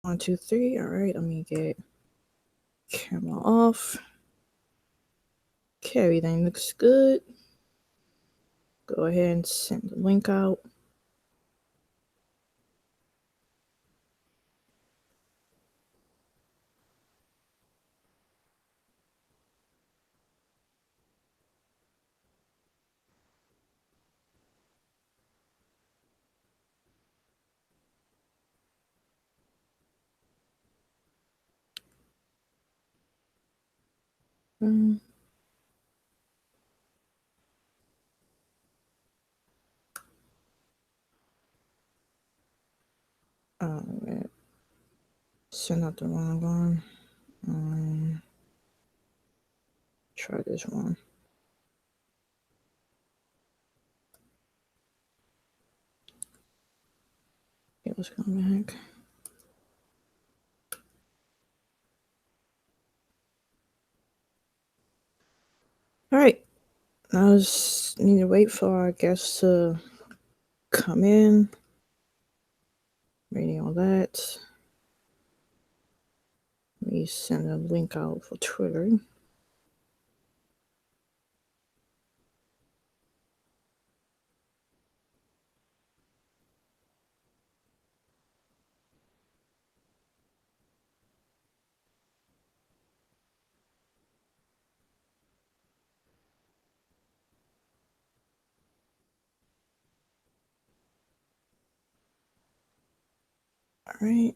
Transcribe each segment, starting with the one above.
1, 2, 3. All right, let me get camera off. Okay, everything looks good. Go ahead and send the link out. Mm. Right. Send out the wrong one. Try this one. Okay, let's go back. All right. Now I just need to wait for our guests to come in. Reading all that. Let me send a link out for Twitter. All right.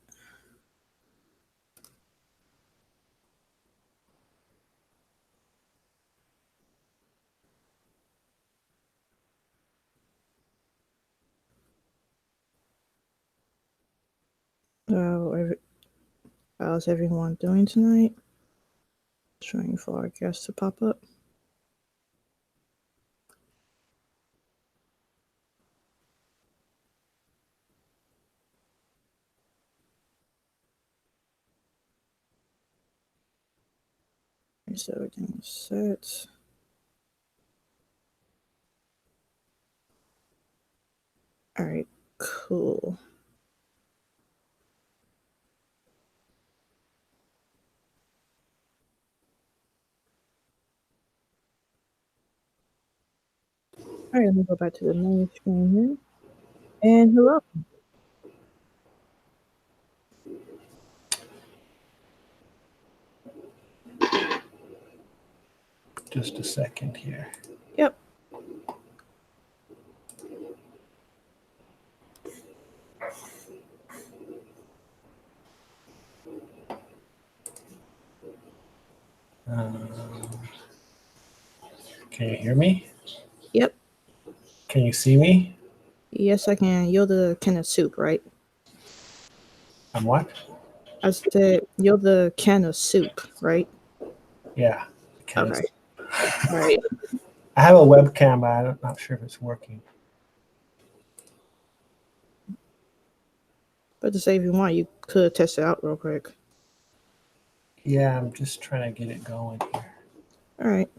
How's everyone doing tonight? Trying for our guests to pop up. So everything is set. All right, cool. All right, let me go back to the main screen here. And hello. Just a second here. Yep. Can you hear me? Yep. Can you see me? Yes, I can. You're the can of soup, right? I'm what? I said you're the can of soup, right? Yeah. Okay. All right. I have a webcam, but I'm not sure if it's working. But to say if you want, you could test it out real quick. Yeah, I'm just trying to get it going here. All right.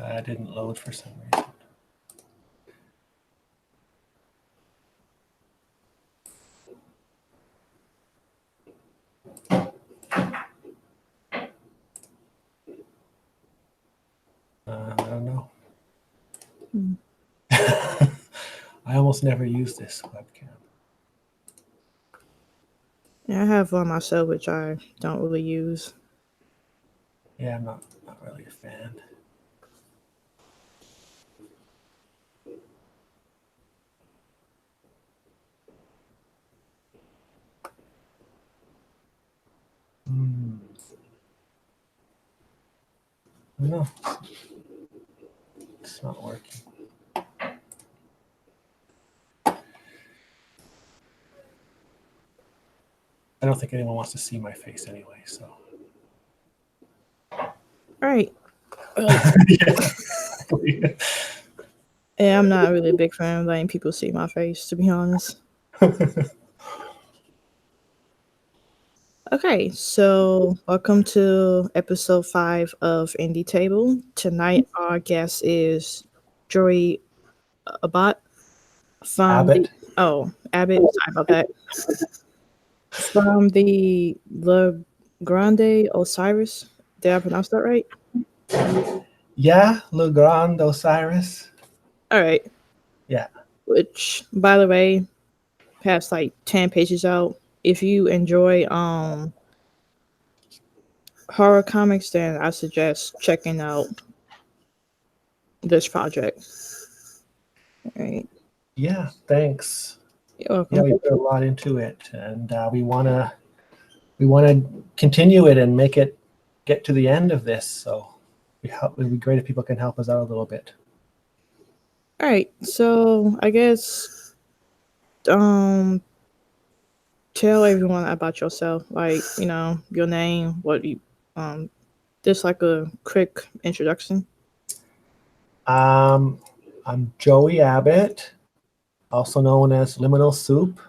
It didn't load for some reason. I don't know. I almost never use this webcam. Yeah, I have one myself, which I don't really use. Yeah, I'm not really a fan. I don't know. It's not working. I don't think anyone wants to see my face anyway, so. All right. Yeah. Yeah, I'm not really a big fan of letting people see my face, to be honest. Okay, so welcome to episode 5 of Indie Table. Tonight, our guest is Joey Abbott from the Abbott. Abbott. Sorry about that. From the Grande Osiris. Did I pronounce that right? Yeah, Le Grand Osiris. All right. Yeah. Which, by the way, has like 10 pages out. If you enjoy horror comics, then I suggest checking out this project. All right. Yeah, thanks. You're Yeah, welcome. we put a lot into it, and we wanna continue it and make it get to the end of this. So it'd be great if people can help us out a little bit. All right. So I guess um tell everyone about yourself, like your name, what you just like a quick introduction. Um, I'm Joey Abbott, also known as Liminal Soup.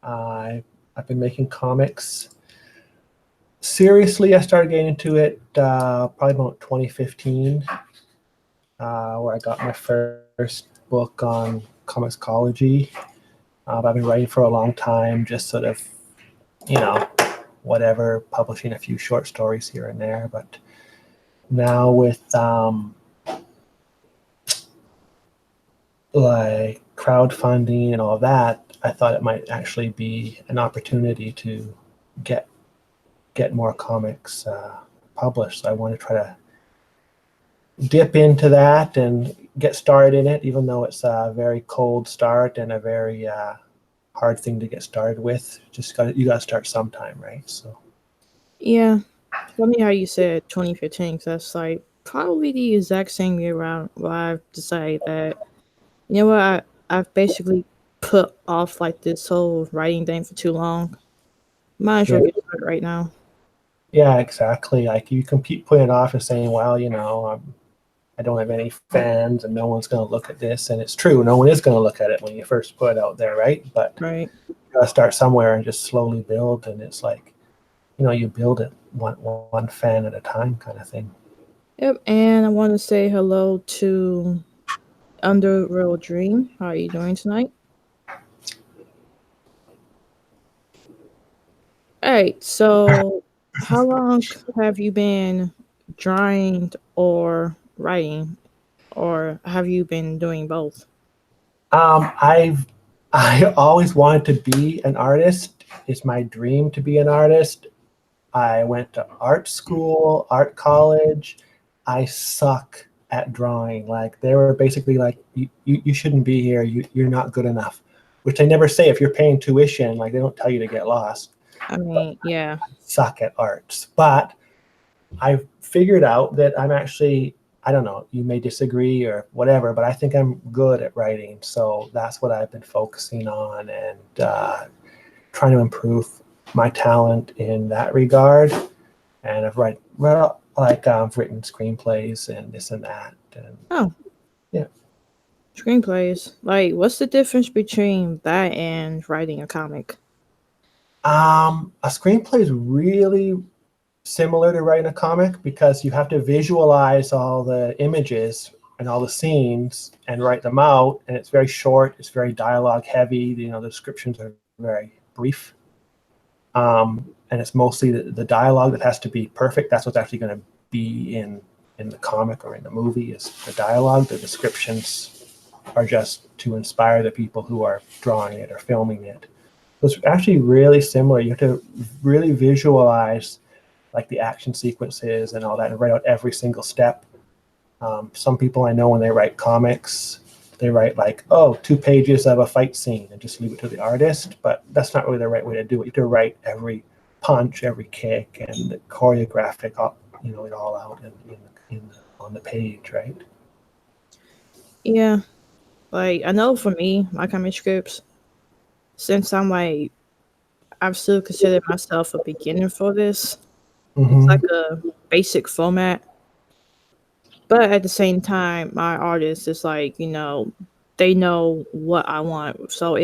I've been making comics. Seriously, I started getting into it probably about 2015, where I got my first book on comicsology. I've been writing for a long time, just sort of, you know, whatever, publishing a few short stories here and there. But now with like crowdfunding and all that, I thought it might actually be an opportunity to get more comics published. So I want to try to dip into that and get started in it, even though it's a very cold start and a very hard thing to get started with. You got to start sometime, right? So Yeah. Funny how you said 2015, 'cause that's like probably the exact same year around where I've decided that I've basically put off like this whole writing thing for too long. Might as yeah, well get started right now. yeah, exactly. Like you can keep putting it off and saying, well, I don't have any fans and no one's going to look at this. And it's true, no one is going to look at it when you first put it out there, right? But Right. you got to start somewhere and just slowly build. And it's like, you build it one fan at a time kind of thing. Yep. And I want to say hello to Underworld Dream. How are you doing tonight? All right. So, how long have you been drawing or writing, or have you been doing both? I always wanted to be an artist. It's my dream to be an artist. I went to art school, art college. I suck at drawing. Like they were basically like, you shouldn't be here. You're not good enough, which they never say if you're paying tuition. Like they don't tell you to get lost. I mean, yeah. Suck at arts, but I've figured out that I'm actually, I don't know, you may disagree or whatever, but I think I'm good at writing. So that's what I've been focusing on and trying to improve my talent in that regard. And I've I've written screenplays and this and that. And Oh, yeah. screenplays. Like, what's the difference between that and writing a comic? A screenplay is really similar to writing a comic because you have to visualize all the images and all the scenes and write them out, and it's very short, it's very dialogue heavy, the descriptions are very brief, and it's mostly the dialogue that has to be perfect. That's what's actually going to be in the comic or in the movie is the dialogue. The descriptions are just to inspire the people who are drawing it or filming it. So it's actually really similar. You have to really visualize like the action sequences and all that and write out every single step. Some people I know when they write comics, they write like, 2 pages of a fight scene and just leave it to the artist, but that's not really the right way to do it. You have to write every punch, every kick, and the choreographic, it all out on the page, right? Yeah, like I know for me, my comic scripts, since I've still considered myself a beginner for this. It's Mm-hmm. like a basic format, but at the same time, my artist is like, they know what I want, so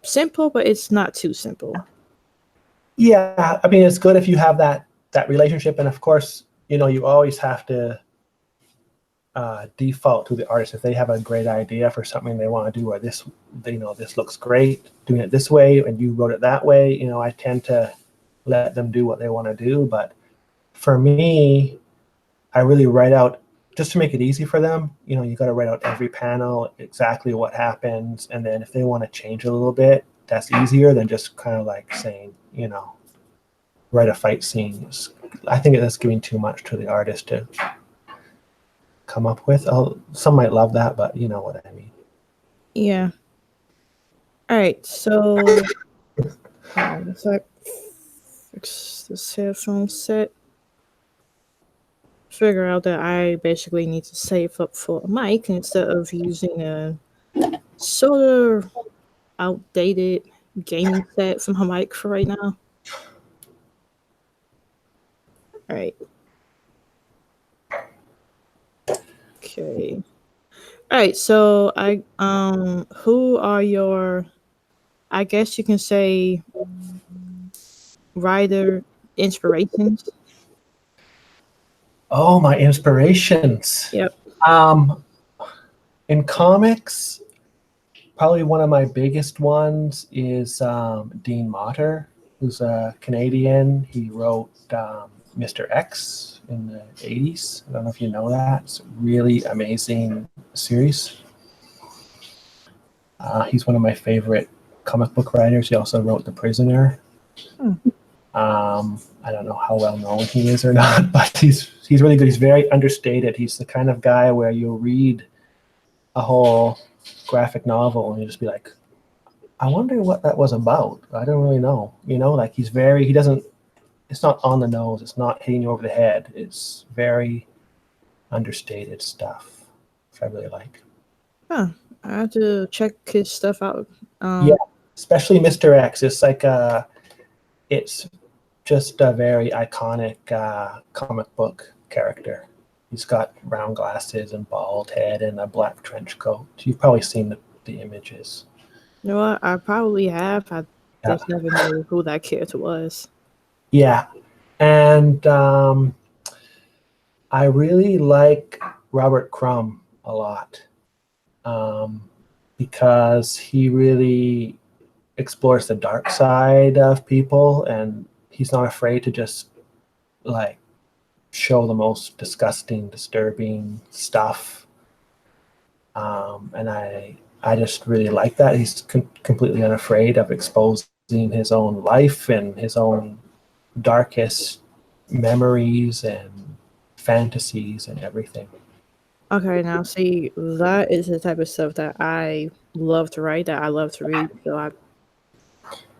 simple, but it's not too simple. Yeah, I mean, it's good if you have that relationship, and of course, you always have to default to the artist if they have a great idea for something they want to do, or this looks great doing it this way, and you wrote it that way. I tend to let them do what they want to do, but for me, I really write out just to make it easy for them. You got to write out every panel, exactly what happens, and then if they want to change a little bit, that's easier than just kind of like saying, write a fight scene. I think that's giving too much to the artist to come up with. Some might love that, but you know what I mean. Yeah. All right. So, let's like fix this headphone set. Figure out that I basically need to save up for a mic instead of using a sort of outdated gaming set for my mic for right now. All right. Okay. All right. So who are your? I guess you can say writer inspirations. Oh, my inspirations. Yep. In comics, probably one of my biggest ones is Dean Motter, who's a Canadian. He wrote Mr. X in the 80s. I don't know if you know that. It's a really amazing series. He's one of my favorite comic book writers. He also wrote The Prisoner. I don't know how well known he is or not, but he's really good. He's very understated. He's the kind of guy where you'll read a whole graphic novel and you just be like, I wonder what that was about. I don't really know. Like he doesn't, it's not on the nose. It's not hitting you over the head. It's very understated stuff, which I really like. Huh. I have to check his stuff out. Yeah, especially Mr. X. It's like it's just a very iconic comic book character. He's got round glasses and bald head and a black trench coat. You've probably seen the images. You know what? I probably have. I just never knew who that character was. Yeah, and I really like Robert Crumb a lot because he really explores the dark side of people, and he's not afraid to just like show the most disgusting, disturbing stuff. And I just really like that. He's completely unafraid of exposing his own life and his own darkest memories and fantasies and everything. Okay, now see, that is the type of stuff that I love to write, that I love to read. So I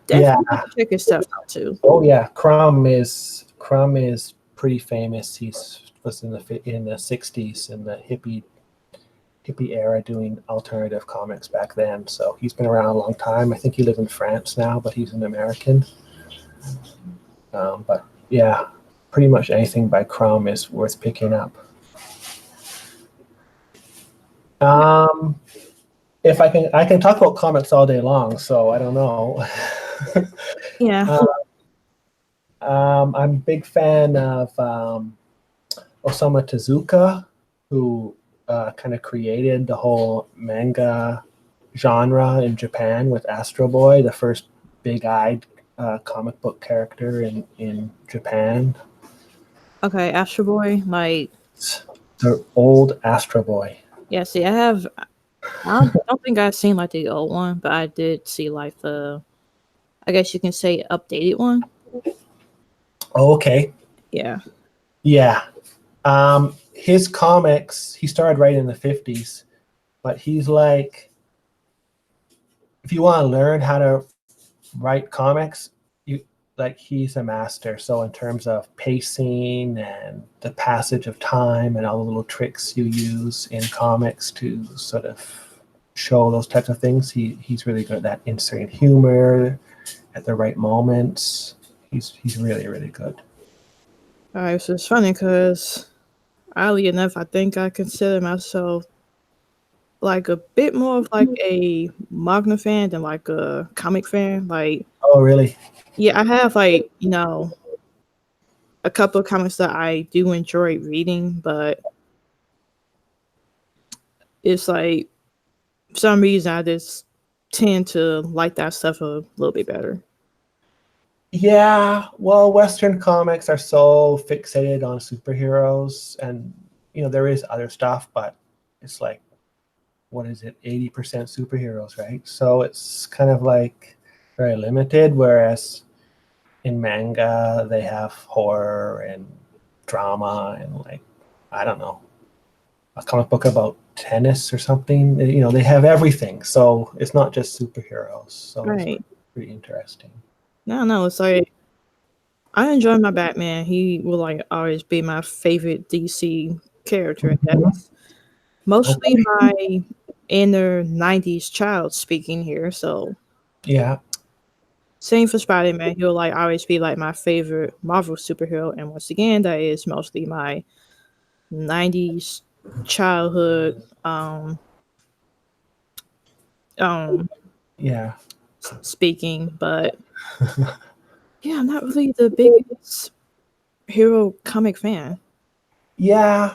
definitely have to check his stuff out too. Oh yeah, Crumb is pretty famous. He was in the 60s in the hippie era doing alternative comics back then. So he's been around a long time. I think he lives in France now, but he's an American. But yeah, pretty much anything by Crumb is worth picking up. If I can talk about comics all day long, so I don't know. Yeah. I'm a big fan of Osamu Tezuka, who kind of created the whole manga genre in Japan with Astro Boy, the first big-eyed comic book character in Japan. Okay, Astro Boy, like the old Astro Boy. Yeah, see, I don't think I've seen like the old one, but I did see like the, I guess you can say, updated one. Oh, okay. Yeah. Yeah. His comics, he started writing in the 50s, but he's like, if you want to learn how to write comics, he's a master. So in terms of pacing and the passage of time and all the little tricks you use in comics to sort of show those types of things, he's really good at that, inserting humor at the right moments. He's really, really good. All right, so it's funny because, oddly enough, I think I consider myself like a bit more of like a manga fan than like a comic fan. Like, Oh, really? yeah, I have like, a couple of comics that I do enjoy reading, but it's like for some reason I just tend to like that stuff a little bit better. Yeah, well, Western comics are so fixated on superheroes, and there is other stuff, but it's like, what is it, 80% superheroes, right? So it's kind of like very limited, whereas in manga they have horror and drama and, like, I don't know, a comic book about tennis or something. They have everything, so it's not just superheroes. So it's Right. pretty interesting. No, no, it's like I enjoy my Batman. He will like always be my favorite DC character, and that's mostly Okay. my inner '90s child speaking here. So Yeah. same for Spider Man. He'll like always be like my favorite Marvel superhero, and once again, that is mostly my '90s childhood um Yeah. speaking. But yeah, I'm not really the biggest hero comic fan. Yeah,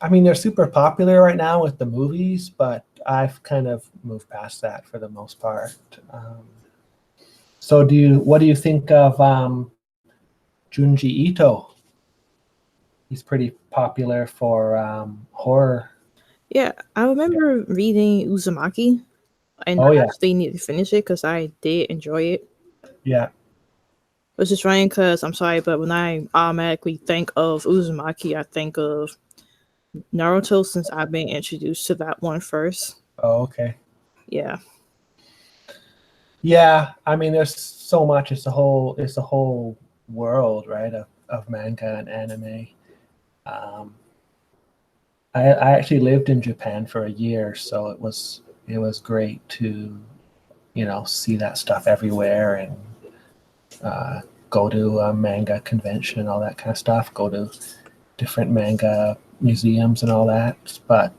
I mean, they're super popular right now with the movies, but I've kind of moved past that for the most part. So, what do you think of Junji Ito? He's pretty popular for horror. Yeah, I remember reading Uzumaki, and Oh I yeah, actually need to finish it because I did enjoy it. yeah, Which is funny because I'm sorry, but when I automatically think of Uzumaki, I think of Naruto since I've been introduced to that one first. oh okay, Yeah. yeah. I mean, there's so much. It's a whole world, right, of manga and anime. Um, I actually lived in Japan for a year, so it was great to see that stuff everywhere, and uh, go to a manga convention and all that kind of stuff. Go to different manga museums and all that. But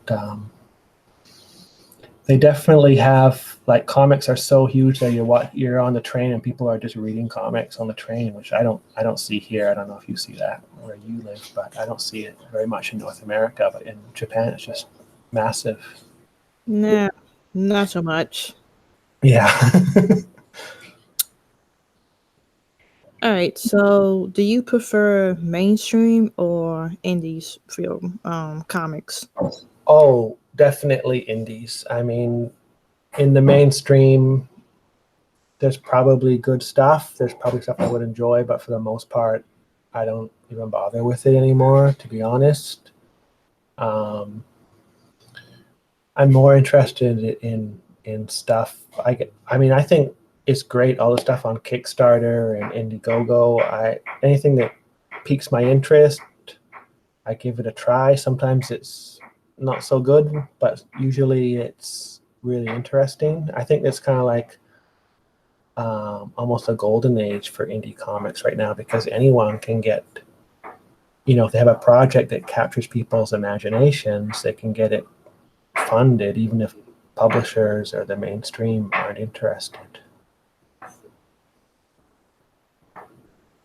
they definitely have, like, comics are so huge that you're on the train and people are just reading comics on the train, which I don't see here. I don't know if you see that where you live, but I don't see it very much in North America. But in Japan, it's just massive. Nah, not so much. Yeah. All right, so do you prefer mainstream or indies for your comics? Oh, definitely indies. I mean, in the mainstream, there's probably good stuff. There's probably stuff I would enjoy, but for the most part, I don't even bother with it anymore, to be honest. Um, I'm more interested in stuff. I mean, I think it's great, all the stuff on Kickstarter and Indiegogo. Anything that piques my interest, I give it a try. Sometimes it's not so good, but usually it's really interesting. I think it's kind of like almost a golden age for indie comics right now, because anyone can get, if they have a project that captures people's imaginations, they can get it funded, even if publishers or the mainstream aren't interested.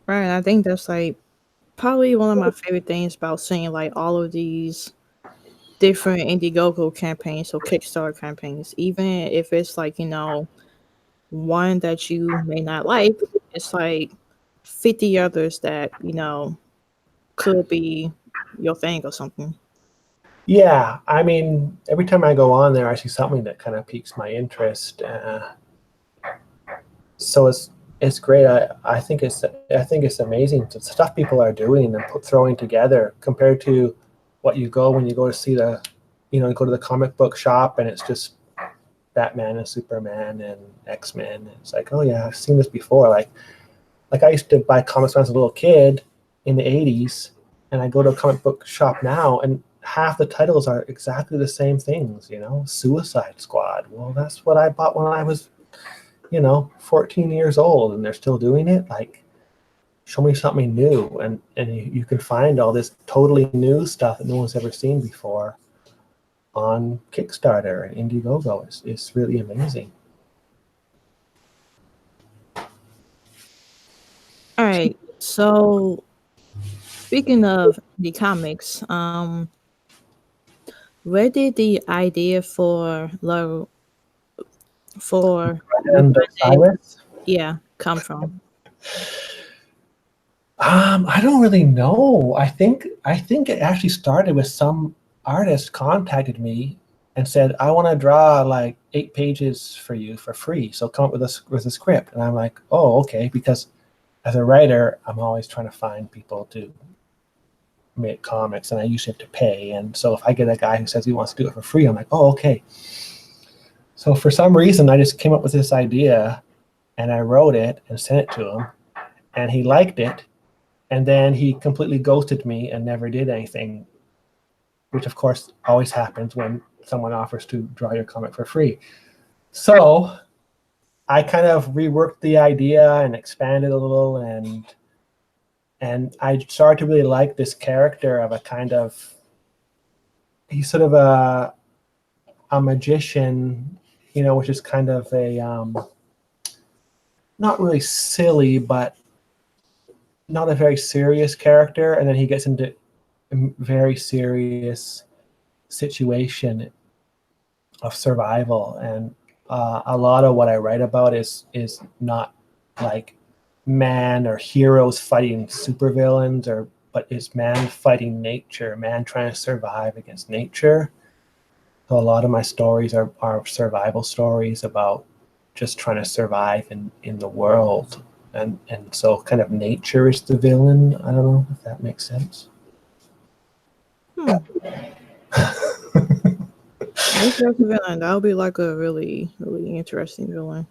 Right, I think that's like probably one of my favorite things about seeing like all of these different Indiegogo campaigns or Kickstarter campaigns, even if it's like, one that you may not like, it's like 50 others that, could be your thing or something. Yeah, I mean, every time I go on there, I see something that kind of piques my interest. So it's great. I think it's amazing, the stuff people are doing and throwing together, compared to what you go when you go to see you go to the comic book shop and it's just Batman and Superman and X-Men. It's like, oh yeah, I've seen this before. Like I used to buy comics when I was a little kid in the 80s, and I go to a comic book shop now and half the titles are exactly the same things, Suicide Squad. Well, that's what I bought when I was 14 years old, and they're still doing it. Like, show me something new, and you can find all this totally new stuff that no one's ever seen before. on Kickstarter and Indiegogo. It's really amazing. All right. So speaking of the comics, where did the idea for the And Grande, Osiris? yeah, come from? I don't really know. I think it actually started with some artist contacted me and said, "I want to draw like 8 pages for you for free. So come up with a script." And I'm like, "Oh, okay." Because as a writer, I'm always trying to find people to make comics, and I usually have to pay. And so if I get a guy who says he wants to do it for free, I'm like, "Oh, okay." So for some reason, I just came up with this idea, and I wrote it and sent it to him, and he liked it. And then he completely ghosted me and never did anything, which of course always happens when someone offers to draw your comic for free. So I kind of reworked the idea and expanded a little, and I started to really like this character of a kind of, he's sort of a magician, which is kind of a not really silly, but not a very serious character, and then he gets into a very serious situation of survival. And a lot of what I write about is not like man or heroes fighting supervillains, but it's man fighting nature, man trying to survive against nature. So a lot of my stories are survival stories about just trying to survive in the world. And so kind of nature is the villain. I don't know if that makes sense. Hmm. Nature of the villain. That would be like a really, really interesting villain.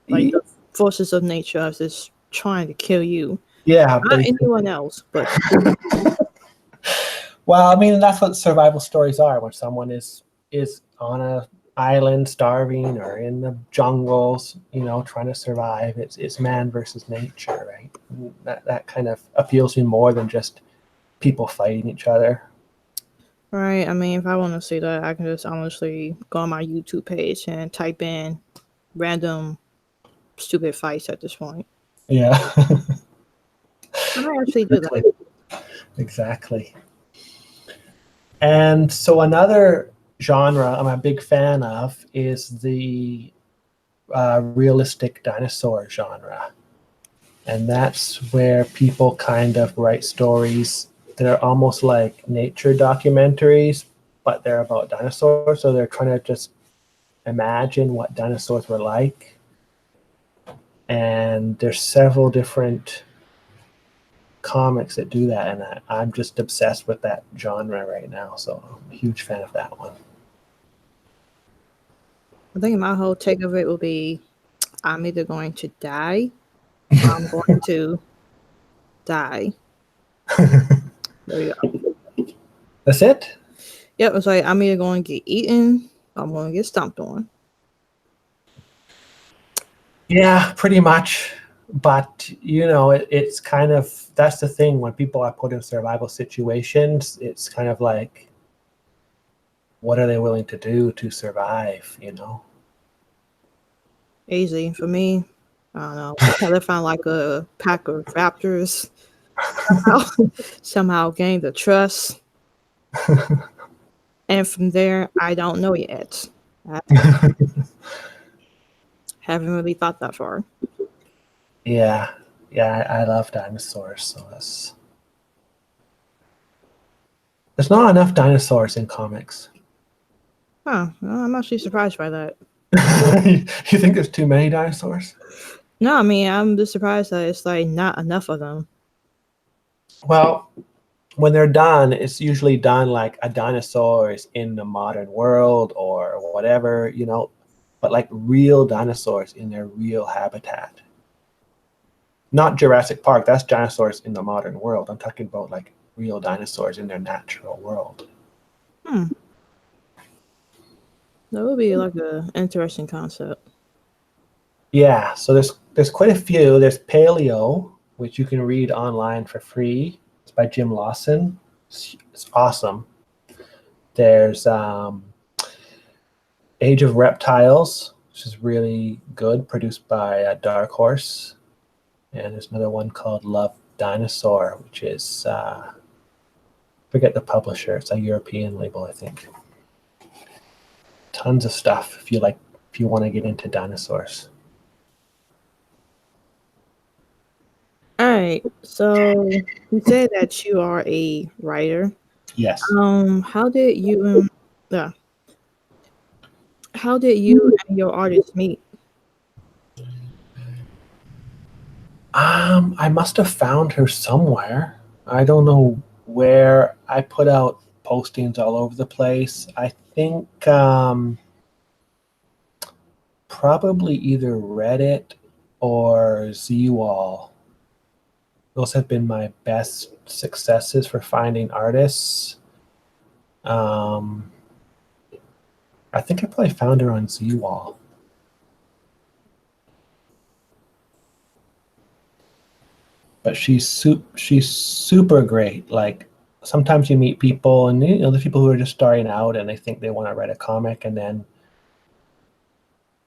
Like the forces of nature are just trying to kill you. Yeah, Not basically. anyone else, but Well, I mean, that's what survival stories are. When someone is on a island starving or in the jungles, trying to survive. It's man versus nature, right? And that kind of appeals to me more than just people fighting each other. right. I mean, if I want to see that, I can just honestly go on my YouTube page and type in random stupid fights at this point. Yeah. I might actually do Exactly. that. Exactly. And so another genre I'm a big fan of is the realistic dinosaur genre. And that's where people kind of write stories that are almost like nature documentaries, but they're about dinosaurs. So they're trying to just imagine what dinosaurs were like. And there's several different comics that do that, and I'm just obsessed with that genre right now. So I'm a huge fan of that one. I think my whole take of it will be I'm either going to die or I'm going to die. There we go. That's it? Yep, it's like I'm either going to get eaten or I'm going to get stomped on. Yeah, pretty much. But it's kind of, that's the thing, when people are put in survival situations, it's kind of like, what are they willing to do to survive? Easy for me. I don't know. Until I find like a pack of raptors, somehow gain the trust, and from there, I don't know yet. I haven't really thought that far. Yeah, yeah, I love dinosaurs. So there's not enough dinosaurs in comics. Huh? Well, I'm actually surprised by that. You think there's too many dinosaurs? No, I mean I'm just surprised that it's like not enough of them. Well, when they're done, it's usually done like a dinosaur is in the modern world or whatever, but like real dinosaurs in their real habitat. Not Jurassic Park, that's dinosaurs in the modern world. I'm talking about like real dinosaurs in their natural world. Hmm. That would be like a interesting concept. Yeah, so there's quite a few. There's Paleo, which you can read online for free. It's by Jim Lawson. It's awesome. There's Age of Reptiles, which is really good, produced by Dark Horse. And there's another one called Love Dinosaur, which is forget the publisher. It's a European label, I think. Tons of stuff if you want to get into dinosaurs. All right. So you said that you are a writer. Yes. How did yeah, how did you and your artist meet? I must have found her somewhere. I don't know where. I put out postings all over the place. I think probably either Reddit or ZWall. Those have been my best successes for finding artists. Um, I think I probably found her on ZWall. But she's super great. Like sometimes you meet people, and the people who are just starting out, and they think they want to write a comic, and then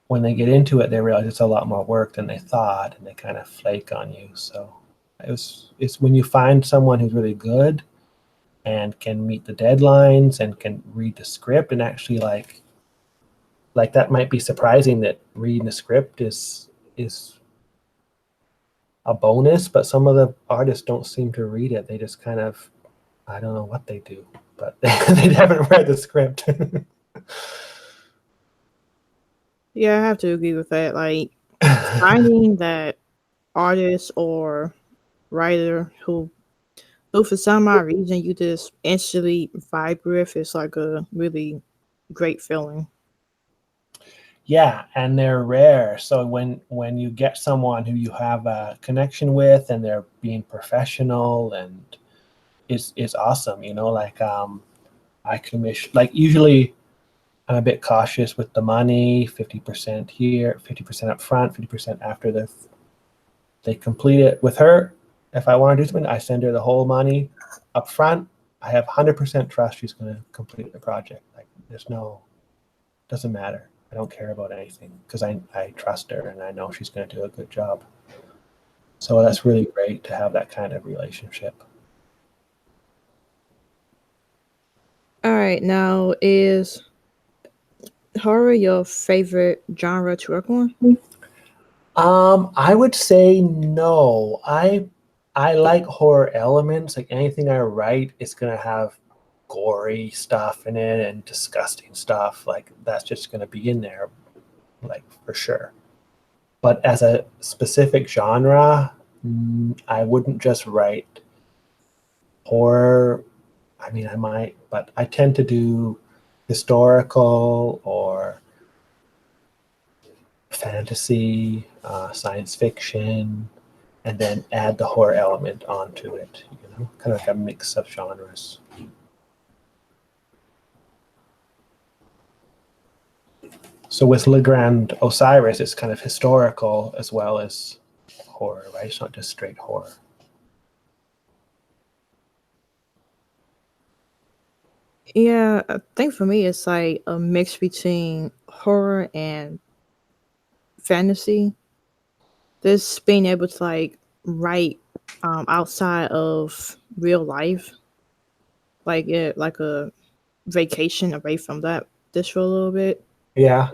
when they get into it, they realize it's a lot more work than they thought, and they kind of flake on you. So it's when you find someone who's really good and can meet the deadlines and can read the script, and actually like that might be surprising that reading the script is a bonus, but some of the artists don't seem to read it. They just kind of, I don't know what they do, but they haven't read the script. Yeah, I have to agree with that. Like finding that artist or writer who for some odd reason you just instantly vibe with is like a really great feeling. Yeah, and they're rare. So when you get someone who you have a connection with and they're being professional and is awesome, like I commission, like usually I'm a bit cautious with the money, 50% here, 50% up front, 50% after they complete it. With her, if I want to do something, I send her the whole money up front. I have 100% trust she's going to complete the project. Like doesn't matter. I don't care about anything because I trust her and I know she's going to do a good job. So that's really great to have that kind of relationship. All right, now is horror your favorite genre to work on? I would say no. I like horror elements. Like anything I write is gonna have gory stuff in it and disgusting stuff. Like that's just gonna be in there, like for sure. But as a specific genre, I wouldn't just write horror. I mean, I might, but I tend to do historical or fantasy, science fiction, and then add the horror element onto it, kind of like a mix of genres. So with Le Grande Osiris, it's kind of historical as well as horror, right? It's not just straight horror. Yeah, I think for me it's like a mix between horror and fantasy. This being able to like write outside of real life, like it like a vacation away from that this for a little bit. Yeah.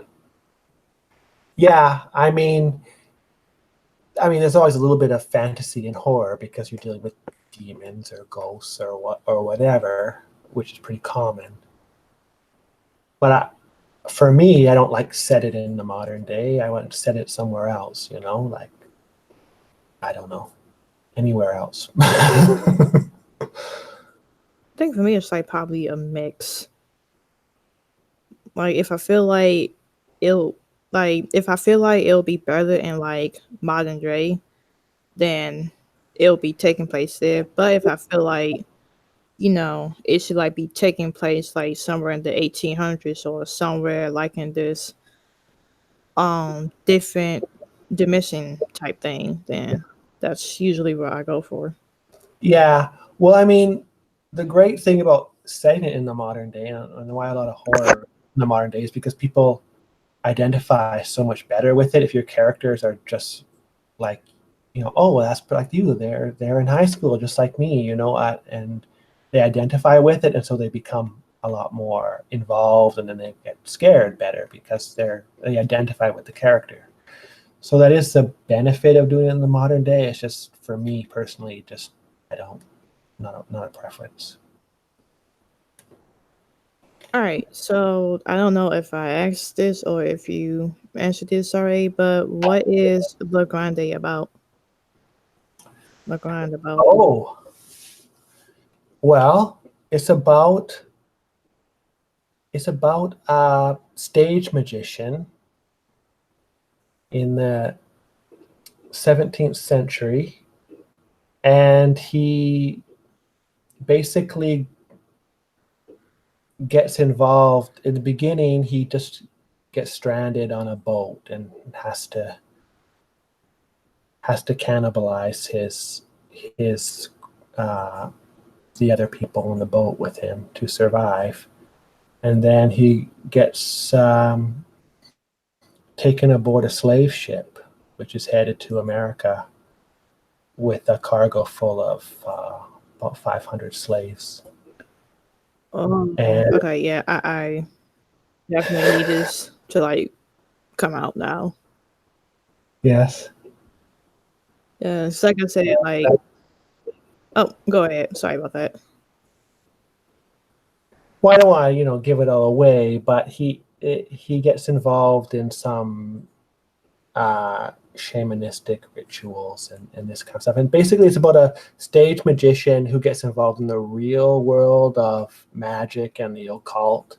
Yeah. There's always a little bit of fantasy in horror because you're dealing with demons or ghosts or whatever, which is pretty common. But for me, I don't like set it in the modern day. I want to set it somewhere else, like, I don't know, anywhere else. I think for me it's like probably a mix. Like it'll if I feel like it'll be better in like modern day, then it'll be taking place there. But if I feel like it should like be taking place like somewhere in the 1800s or somewhere like in this different dimension type thing, then that's usually what I go for. Yeah. Well, the great thing about setting it in the modern day, and why a lot of horror in the modern day is because people identify so much better with it if your characters are just like, oh, well, that's like you. They're in high school just like me, and they identify with it, and so they become a lot more involved, and then they get scared better because they identify with the character. So that is the benefit of doing it in the modern day. It's just, for me personally, just I don't, not a preference. All right, so I don't know if I asked this or if you answered this already, but what is the Grande about? The Grande about? Oh, well, it's about a stage magician in the 17th century, and he basically gets involved. In the beginning, he just gets stranded on a boat and has to cannibalize his the other people on the boat with him to survive. And then he gets taken aboard a slave ship, which is headed to America with a cargo full of about 500 slaves. And Okay, yeah, I definitely need this to like come out now. yes, Yeah, it's like I said, like, oh, go ahead. Sorry about that. well, I don't want to give it all away, but he gets involved in some shamanistic rituals and this kind of stuff. And basically, it's about a stage magician who gets involved in the real world of magic and the occult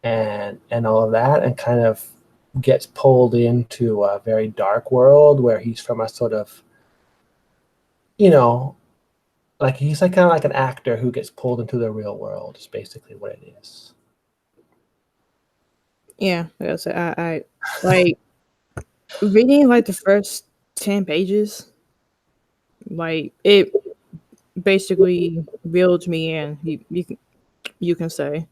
and all of that, and kind of gets pulled into a very dark world where he's from a sort of, you know, like he's like kind of like an actor who gets pulled into the real world. Is basically what it is. Yeah, like I said, I like reading like the first 10 pages. Like it basically reeled me in. You can say.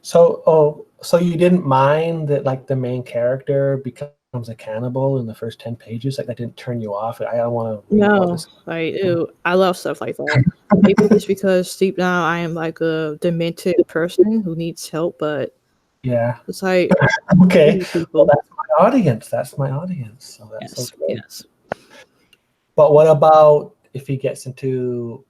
So you didn't mind that like the main character becomes a cannibal in the first 10 pages? Like that didn't turn you off? I don't want to read about No, this. like ew, I love stuff like that. Maybe it's because deep down I am like a demented person who needs help, but Yeah. it's like Okay. these Well, people. that's my audience. That's my audience. So that's Yes, okay. yes. But what about if he gets into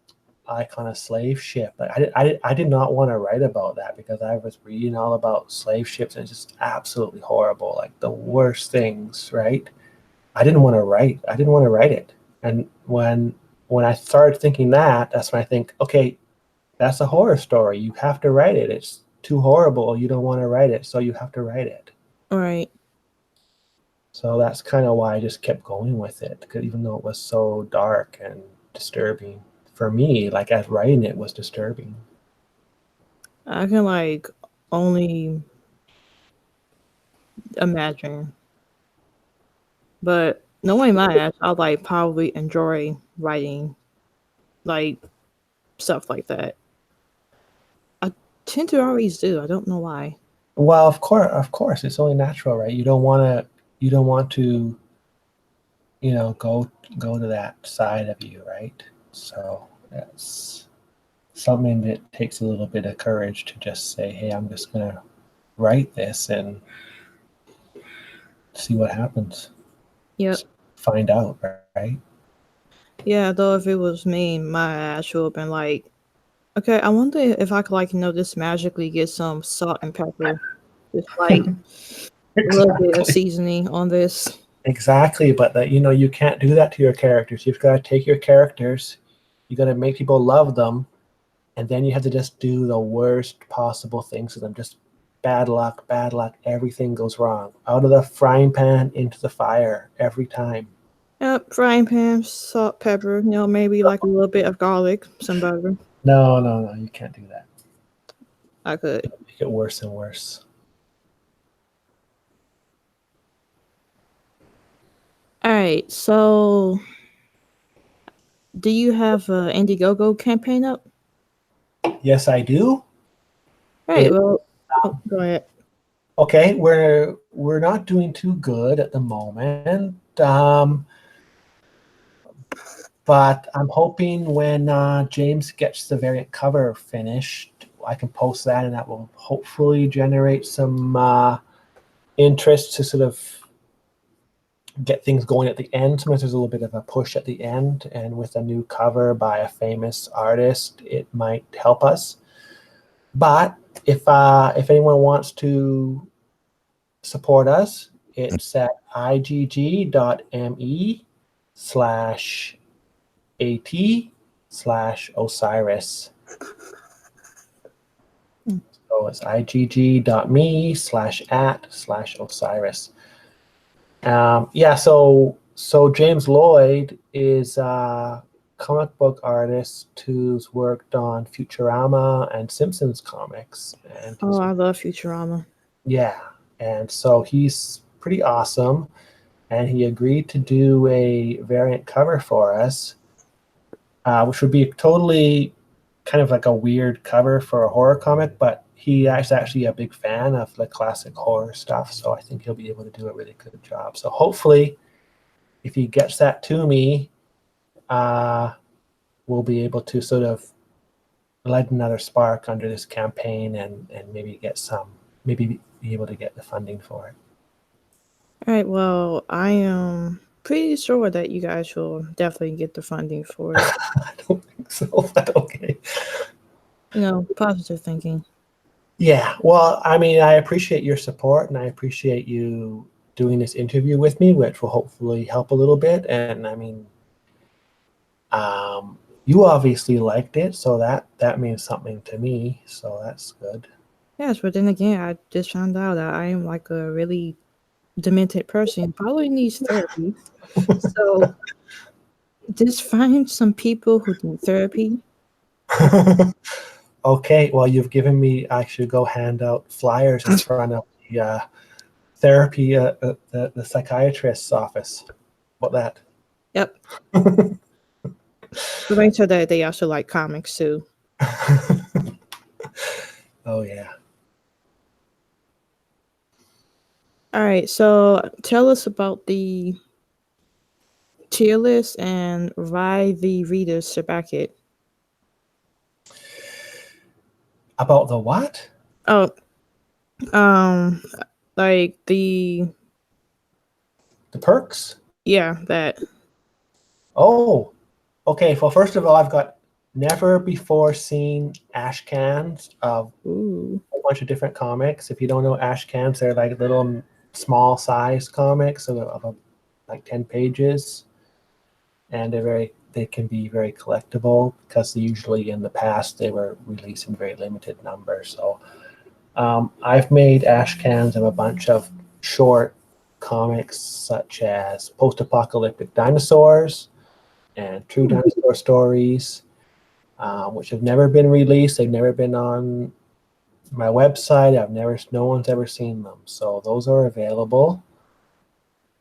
like on a slave ship? Like I did not want to write about that because I was reading all about slave ships and it's just absolutely horrible, like the worst things, right? I didn't want to write it. And when I started thinking that, that's when I think, okay, that's a horror story. You have to write it. It's too horrible. You don't want to write it, so you have to write it. All right. So that's kind of why I just kept going with it, because even though it was so dark and disturbing for me, like as writing it was disturbing. I can like only imagine, but knowing my ass, I'll like probably enjoy writing like stuff like that. I tend to always do. I don't know why. Well, of course, it's only natural, right? You don't want to, go to that side of you, right? So that's something that takes a little bit of courage to just say, hey, I'm just gonna write this and see what happens. Yep. Just find out, right? Yeah, though if it was me, my ass would have been like, okay, I wonder if I could like just magically get some salt and pepper, just like a little bit of Exactly. seasoning on this. Exactly, but that you can't do that to your characters. You've got to take your characters, you got to make people love them, and then you have to just do the worst possible things to them. Just bad luck. Everything goes wrong. Out of the frying pan into the fire every time. Yep, frying pan, salt, pepper, maybe like a little bit of garlic, some butter. No, no, no, you can't do that. I could. Make it worse and worse. All right, so do you have a Indiegogo campaign up? Yes, I do. Right. It Well, oh, go ahead. okay. We're not doing too good at the moment. But I'm hoping when James gets the variant cover finished, I can post that, and that will hopefully generate some interest to sort of get things going at the end. Sometimes there's a little bit of a push at the end, and with a new cover by a famous artist, it might help us. But if anyone wants to support us, it's at igg.me/at/Osiris. So it's igg.me/at/Osiris. Yeah, so James Lloyd is a comic book artist who's worked on Futurama and Simpsons comics, and Oh, I love Futurama. yeah, and so he's pretty awesome, and he agreed to do a variant cover for us, which would be totally kind of like a weird cover for a horror comic, but he is actually a big fan of the classic horror stuff, so I think he'll be able to do a really good job. So hopefully, if he gets that to me, we'll be able to sort of light another spark under this campaign, and maybe maybe be able to get the funding for it. All right. Well, I am pretty sure that you guys will definitely get the funding for it. I don't think so, but okay. Positive thinking. Yeah, well, I mean, I appreciate your support, and I appreciate you doing this interview with me, which will hopefully help a little bit. And I mean, you obviously liked it, so that means something to me. So that's good. Yes, but then again, I just found out that I am like a really demented person, probably needs therapy. So just find some people who need therapy. Okay, well, you've given me. I should go hand out flyers in front of the therapy, the psychiatrist's office. What that? Yep. But make sure that they also like comics too. Oh yeah. All right, so tell us about the tier list and why the readers should back it. About the what? Oh, um, like The perks? yeah, that. Oh, okay. Well, first of all, I've got never before seen ash cans of Ooh. a bunch of different comics. If you don't know ash cans, they're like little small size comics of like 10 pages, and they can be very collectible because usually in the past they were released in very limited numbers. So I've made ash cans of a bunch of short comics such as Post-Apocalyptic Dinosaurs and True Dinosaur Stories, which have never been released. They've never been on my website. No one's ever seen them. So those are available.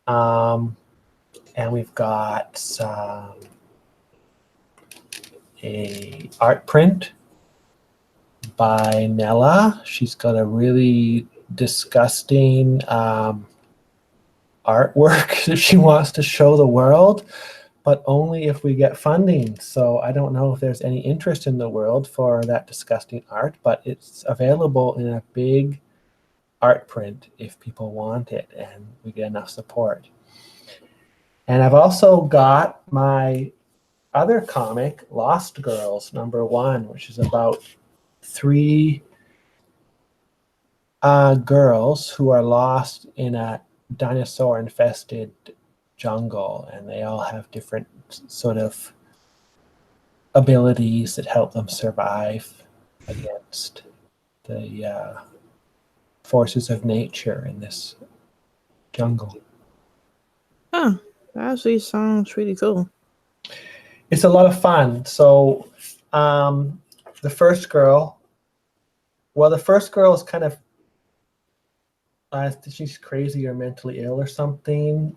And we've got a art print by Nella. She's got a really disgusting artwork that she wants to show the world, but only if we get funding. So I don't know if there's any interest in the world for that disgusting art, but it's available in a big art print if people want it and we get enough support. And I've also got my other comic, Lost Girls #1, which is about 3 girls who are lost in a dinosaur infested jungle, and they all have different sort of abilities that help them survive against the forces of nature in this jungle. Huh. That actually sounds pretty cool. It's a lot of fun. So the first girl is kind of she's crazy or mentally ill or something.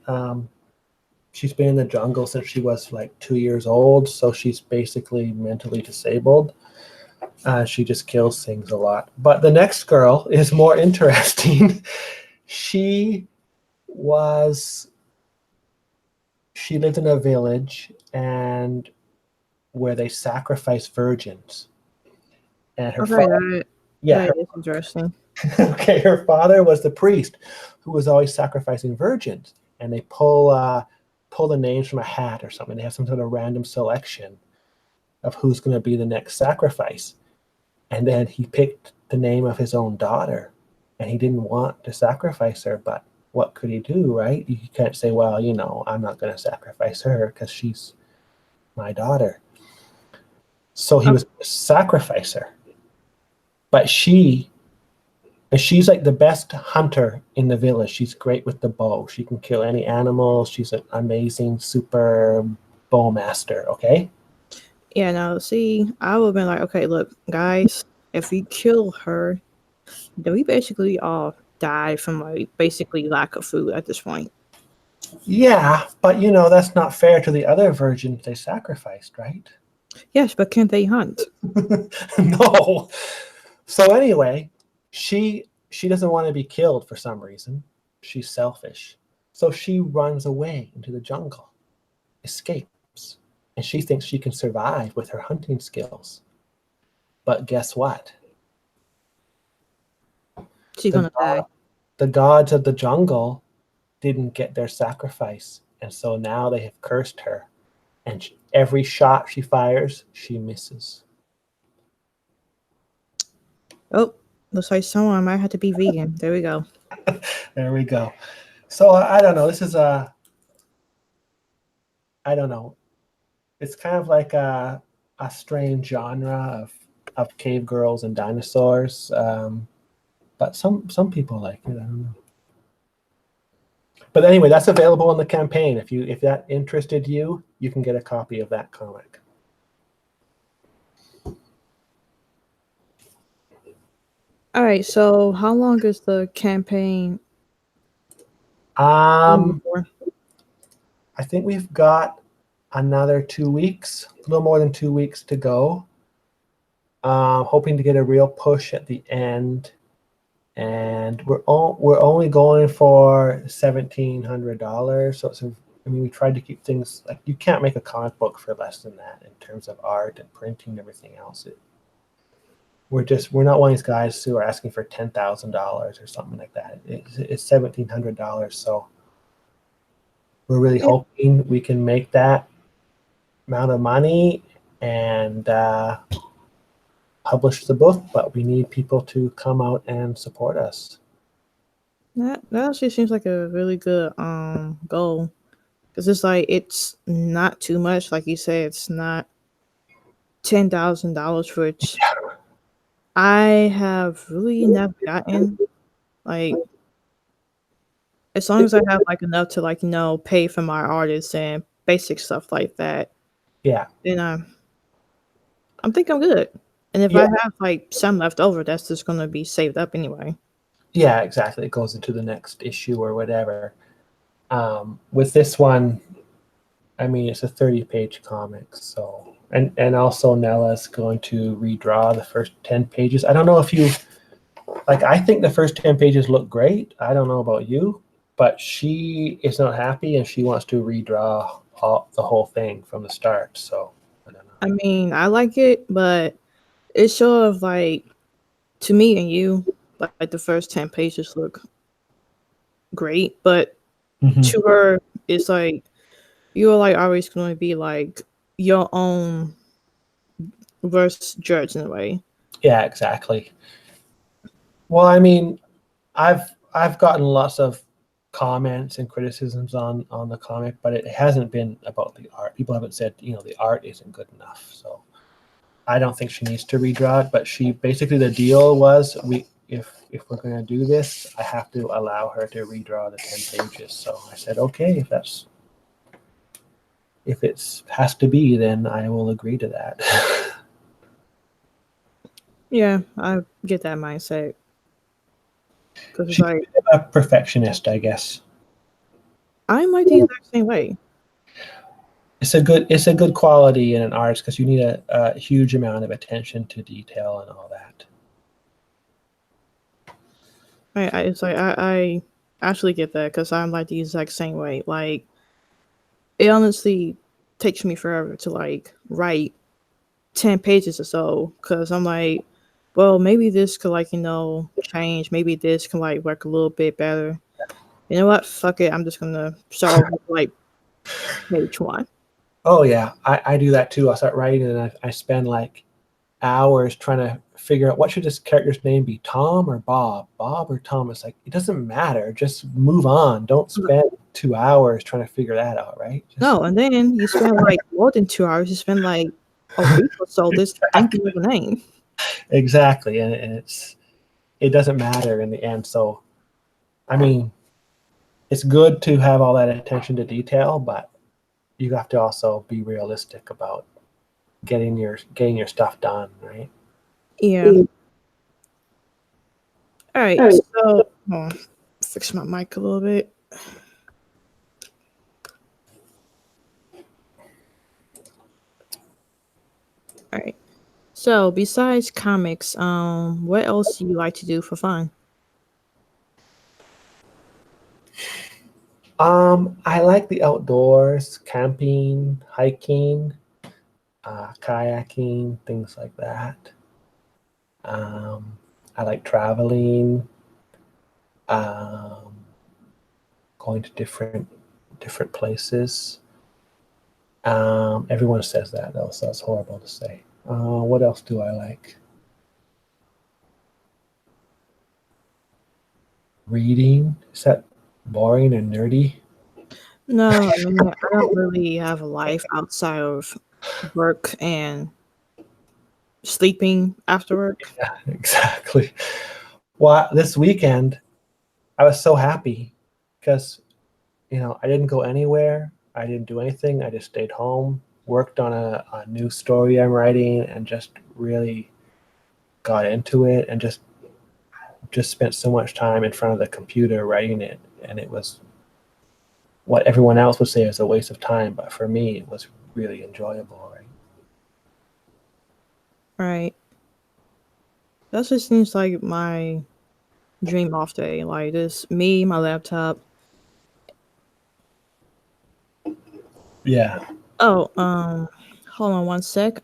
She's been in the jungle since she was like 2 years old, so she's basically mentally disabled. She just kills things a lot. But the next girl is more interesting. she was she lived in a village and where they sacrifice virgins. And her Okay, father, yeah, that is interesting. okay, her father was the priest who was always sacrificing virgins, and they pull the names from a hat or something. They have some sort of random selection of who's going to be the next sacrifice, and then he picked the name of his own daughter, and he didn't want to sacrifice her, but what could he do, right? You can't say, well, I'm not going to sacrifice her because she's my daughter. So he Oh, was going to sacrifice her, but she's like the best hunter in the village. She's great with the bow. She can kill any animal. She's an amazing super bow master. Okay. yeah, no, see, I would have been like, okay, look, guys, if we kill her, then we basically all die from like basically lack of food at this point. Yeah, but that's not fair to the other virgins they sacrificed, right? Yes, but can they hunt? No. So anyway, she doesn't want to be killed for some reason. She's selfish. So she runs away into the jungle, escapes, and she thinks she can survive with her hunting skills. But guess what? She's The gonna god, die. the gods of the jungle didn't get their sacrifice, and so now they have cursed her. And every shot she fires, she misses. Oh, looks like someone might have to be vegan. There we go. There we go. So I don't know. This is I don't know. It's kind of like a strange genre of cave girls and dinosaurs. But some people like it. I don't know. But anyway, that's available in the campaign. If that interested you, you can get a copy of that comic. All right, so how long is the campaign going Um, for? I think we've got another 2 weeks, a little more than 2 weeks to go. Hoping to get a real push at the end, and we're only going for $1,700. So we tried to keep things like you can't make a comic book for less than that in terms of art and printing and everything else. We're not one of these guys who are asking for $10,000 or something like that. It's $1,700. So we're really Yeah, hoping we can make that amount of money and publish the book, but we need people to come out and support us. that actually seems like a really good goal because it's like it's not too much. Like you said, it's not $10,000, which I have really never gotten. Like as long as I have like enough to like pay for my artists and basic stuff like that, Yeah, then I'm think I'm good. And if I yeah, have like some left over, that's just gonna be saved up anyway. yeah, exactly. It goes into the next issue or whatever. With this one, I mean, it's a 30-page comic, so and also Nella's going to redraw the first 10 pages. I don't know if you like. I think the first 10 pages look great. I don't know about you, but she is not happy and she wants to redraw the whole thing from the start. So I don't know. I mean, I like it, but it's sort of like to me and you, like the first 10 pages look great, but Mhm. to her, it's like you're like always going to be like your own worst judge in a way. Yeah, exactly. Well, I mean, I've gotten lots of comments and criticisms on the comic, but it hasn't been about the art. People haven't said, the art isn't good enough. So I don't think she needs to redraw it, but she basically the deal was if we're gonna do this, I have to allow her to redraw the 10 pages. So I said, okay, if it's has to be, then I will agree to that. Yeah, I get that mindset because it's She's like a perfectionist, I guess. I'm like the exact same way. it's a good quality in an artist because you need a huge amount of attention to detail and all that. It's like I actually get that because I'm like the exact same way. Like it honestly takes me forever to like write 10 pages or so because I'm like, well, maybe this could like change. Maybe this can like work a little bit better. You know what? Fuck it. I'm just gonna start over with, like page one. Oh yeah, I do that too. I'll start writing and I spend like hours trying to figure out what should this character's name be, Tom or Bob, Bob or Tom. It's like it doesn't matter. Just move on. Don't spend 2 hours trying to figure that out, right? No, and then you spend like more than 2 hours. You spend like a week or so just thinking of a name. Exactly, and it doesn't matter in the end. So, I mean, it's good to have all that attention to detail, but you have to also be realistic about getting your stuff done, right? Yeah. All right. So, fix my mic a little bit. All right. So, besides comics, what else do you like to do for fun? I like the outdoors, camping, hiking, kayaking, things like that. Um, I like traveling, um, going to different places. Everyone says that though, so that's horrible to say. What else do I like? Reading. Is that boring and nerdy? No, I mean, I don't really have a life outside of work and sleeping after work. Yeah, exactly. Well, this weekend I was so happy because I didn't go anywhere. I didn't do anything. I just stayed home, worked on a new story I'm writing, and just really got into it, and just spent so much time in front of the computer writing it, and it was what everyone else would say is a waste of time, but for me, it was really enjoyable. Right? Right. That just seems like my dream off day. Like this, me, my laptop. Yeah. Oh, hold on one sec.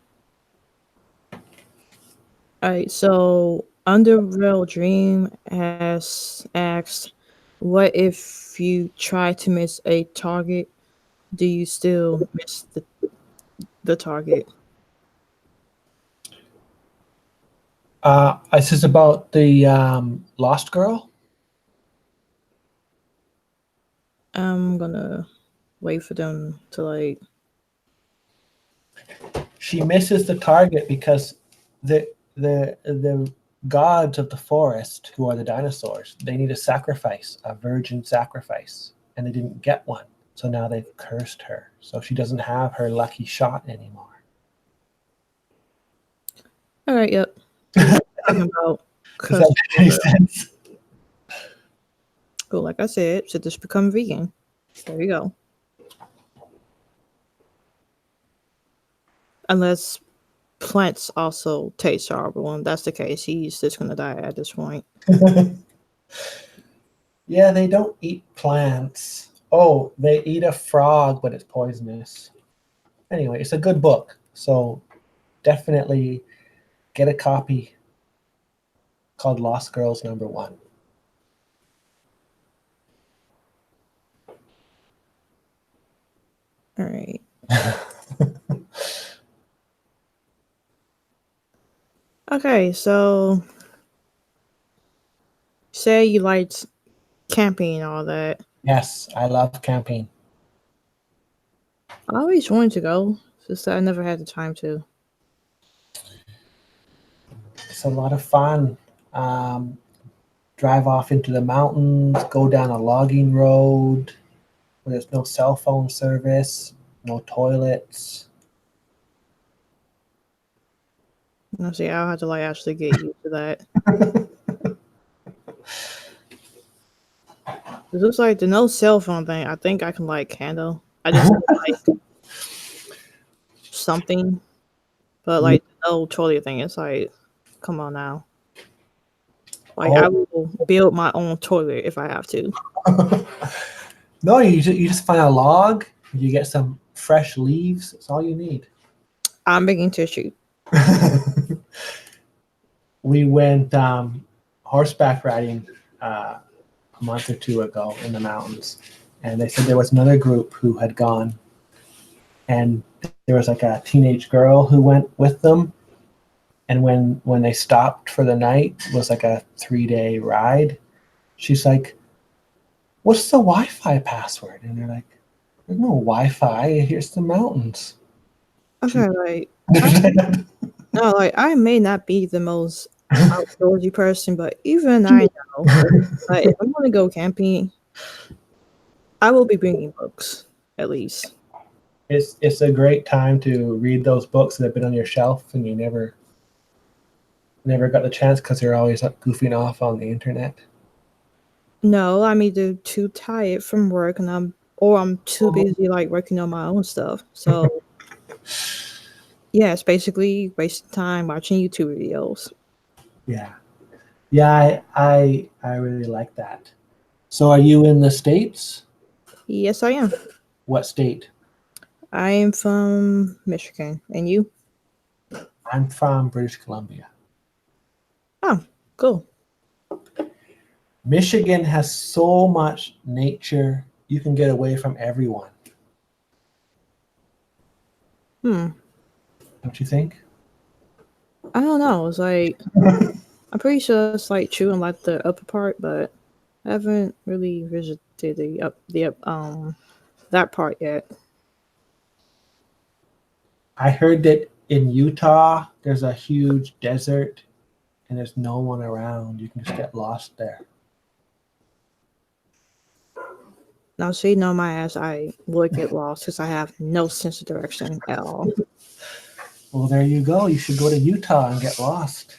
Alright, so Underreal Dream has asked, what if you try to miss a target? Do you still miss the target? This is about the Lost Girl. I'm gonna wait for them to like. She misses the target because the gods of the forest, who are the dinosaurs, they need a sacrifice, a virgin sacrifice, and they didn't get one. So now they've cursed her. So she doesn't have her lucky shot anymore. Alright, yep. So you're talking about Does that customer. make any sense? Well, like I said, should just become vegan. There you go. Unless plants also taste horrible, and that's the case, he's just gonna die at this point. Yeah, they don't eat plants. Oh, they eat a frog, but it's poisonous. Anyway, it's a good book. So definitely get a copy called Lost Girls #1. All right. Okay, so say you liked camping and all that. Yes, I love camping. I always wanted to go, just that I never had the time to. It's a lot of fun. Um, Drive off into the mountains, go down a logging road where there's no cell phone service, no toilets. You know, see, I'll have to like actually get used to that. It looks like the no cell phone thing. I think I can like handle. I just like something, but like the old toilet thing is like, come on now. Like I Oh. will build my own toilet if I have to. No, you just find a log, you get some fresh leaves. That's all you need. I'm making tissue. We went horseback riding a month or two ago in the mountains, and they said there was another group who had gone, and there was like a teenage girl who went with them, and when they stopped for the night, it was like a 3-day ride. She's like, "What's the Wi-Fi password?" And they're like, "There's no Wi-Fi. Here's the mountains." Okay, like no, like I may not be the most outdoorsy person, but even I know, like if I'm gonna go camping, I will be bringing books at least. It's a great time to read those books that have been on your shelf and you never got the chance because they're always goofing off on the internet. No, I'm either too tired from work and I'm too busy like working on my own stuff. So yeah, it's basically wasting time watching YouTube videos. Yeah, yeah, I really like that. So, are you in the States? Yes, I am. What state? I am from Michigan. And you? I'm from British Columbia. Oh, cool. Michigan has so much nature. You can get away from everyone. Hmm. Don't you think? I don't know. It's like I'm pretty sure it's like true in like the upper part, but I haven't really visited the that part yet. I heard that in Utah, there's a huge desert and there's no one around. You can just get lost there. Now, see, no, my ass, I would get lost because I have no sense of direction at all. Well, there you go. You should go to Utah and get lost.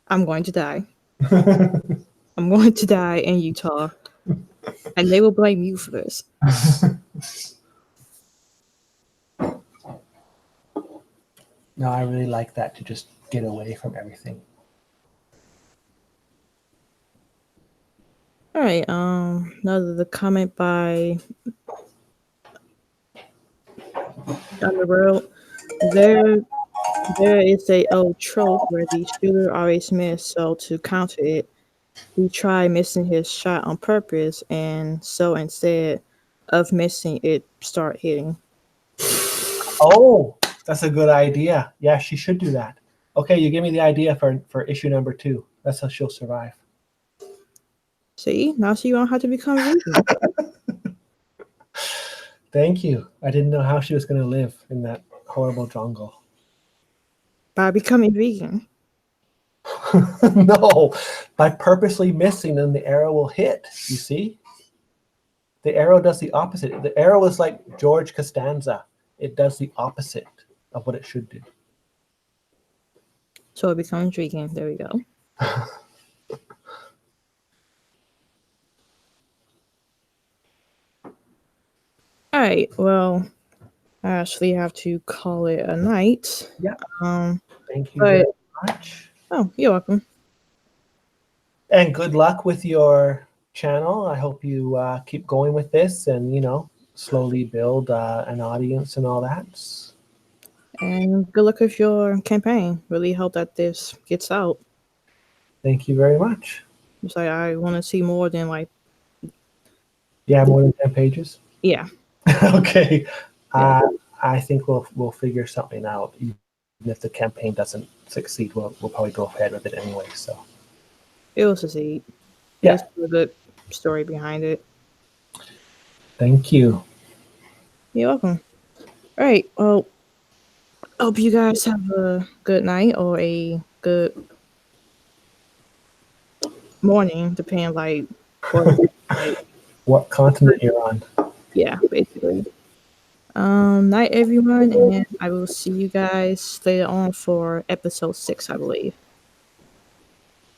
I'm going to die. I'm going to die in Utah, and they will blame you for this. No, I really like that to just get away from everything. All right. Another comment by on the road. There, there is a old trope where the shooter always miss, so to counter it, he tried missing his shot on purpose, and so instead of missing, it start hitting. Oh, that's a good idea. Yeah, she should do that. Okay, you give me the idea for issue number 2. That's how she'll survive. See, now she won't have to become vegan. Thank you. I didn't know how she was going to live in that horrible jungle. By becoming vegan. No, by purposely missing, then the arrow will hit. You see? The arrow does the opposite. The arrow is like George Costanza. It does the opposite of what it should do. So it becomes vegan. There we go. All right. Well, I actually have to call it a night. Yeah. Um, Thank you but very much. oh, you're welcome. And good luck with your channel. I hope you keep going with this and, slowly build an audience and all that. And good luck with your campaign. Really hope that this gets out. Thank you very much. It's like I want to see more than like Yeah, more than 10 pages? yeah. Okay. Yeah. I think we'll figure something out. Even if the campaign doesn't succeed, we'll probably go ahead with it anyway. So It will succeed. yeah. There's a good story behind it. Thank you. You're welcome. All right. Well, hope you guys have a good night or a good morning, depending like What continent you're on? yeah, basically. Night everyone, and I will see you guys later on for episode 6, I believe.